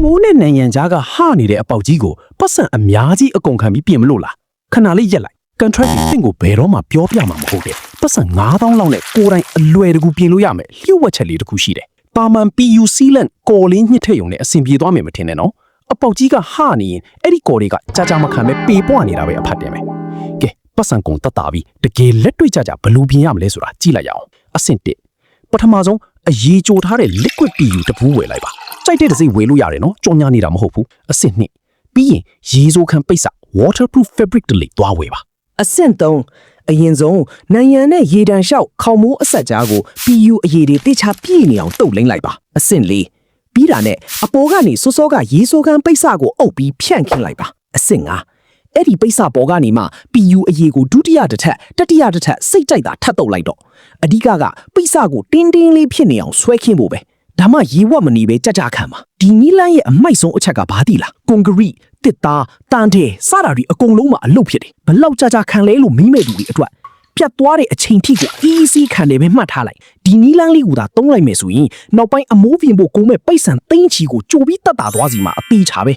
မိုးနဲ့နံရံကြားကဟာနေတဲ့အပေါက်ကြီးကိုပတ်စံအများကြီးအကုန်ခံပြီးပြင်မလို့လားခဏလေးရက်လိုက် contract တင့်ကိုဘယ်တော့မှပြောပြမှာမဟုတ်တဲ့ပတ်စံ9000လောက်နဲ့ကိုယ်တိုင်အလွယ်တကူပြင်လို့ရမယ်လျှို့ဝှက်ချက်လေးတစ်ခုရှိတယ်ပါမန် PU sealant ကော်လေးညှစ်ထည့်ရုံနဲ့အဆင်ပြေသွားမယ်မထင်နဲ့နော်အပေါက်ကြီးကဟာနေရင်အဲ့ဒီကော်တွေကကြာမခံပဲပေပွားနေတာပဲအဖတ်တယ်မယ်ကဲပတ်စံကုန်တတ်တာပြီးတကယ်လက်တွေ့ကြဘလူပြင်ရမလဲဆိုတာကြည့်လိုက်ရအောင်အဆင့်1ပထမဆုံးအရေးကြိုထားတဲ့ liquid PU တပူးဝယ်လိုက်ပါကြိုက်တဲ့တစ်စိဝယ်လို့ရတယ်နော်ကြော်ညာနေတာမဟုတ်ဘူးအဆင့်2ပြီးရင်ရေစိုးခမ်းပိတ်စ waterproof fabric တလေသွားဝယ်ပါအဆင့်3အရင်ဆုံးနံရံနဲ့ရေတံလျှောက်ခေါင်မိုးအဆက်ကြားကို PU အရေးတွေတိချပြည့်နေအောင်တုပ်လိမ့်လိုက်ပါအဆင့်4ပြီးတာနဲ့အပေါ်ကနေစောစောကရေစိုးခမ်းပိတ်စကိုအုပ်ပြီးဖြန့်ခင်းလိုက်ပါအဆင့်5အဲ့ဒီပိတ်စပေါ်ကနေမှ PU အရေးကိုဒုတိယတစ်ထပ်တတိယတစ်ထပ်စိတ်ကြိုက်တာထပ်တုပ်လိုက်တော့အဓိကပိတ်စကိုတင်းတင်းလေးဖြစ်နေအောင်ဆွဲခင်းဖို့ပဲဒါမှရေဝတ်မနေပဲကြခံပါဒီနီလန်းရဲ့အမိုက်ဆုံးအချက်ကဘာသိလားကွန်ကရစ်တစ်သားတန်တယ်စတာတွေအကုန်လုံးမှာအလုပ်ဖြစ်တယ်ဘလောက်ကြခံလဲလို့မိမဲ့သူတွေအတွက်ပြတ်သွားတဲ့အချိန်ထိကို easy ခံတယ်ပဲမှတ်ထားလိုက်ဒီနီလန်းလေးကိုသာသုံးလိုက်မယ်ဆိုရင်နောက်ပိုင်းအမိုးပြင်ဖို့ကုန်မဲ့ပိတ်ဆန်သိန်းချီကိုကြိုပြီးတတ်တာသွားစီမှာအသေးချပဲ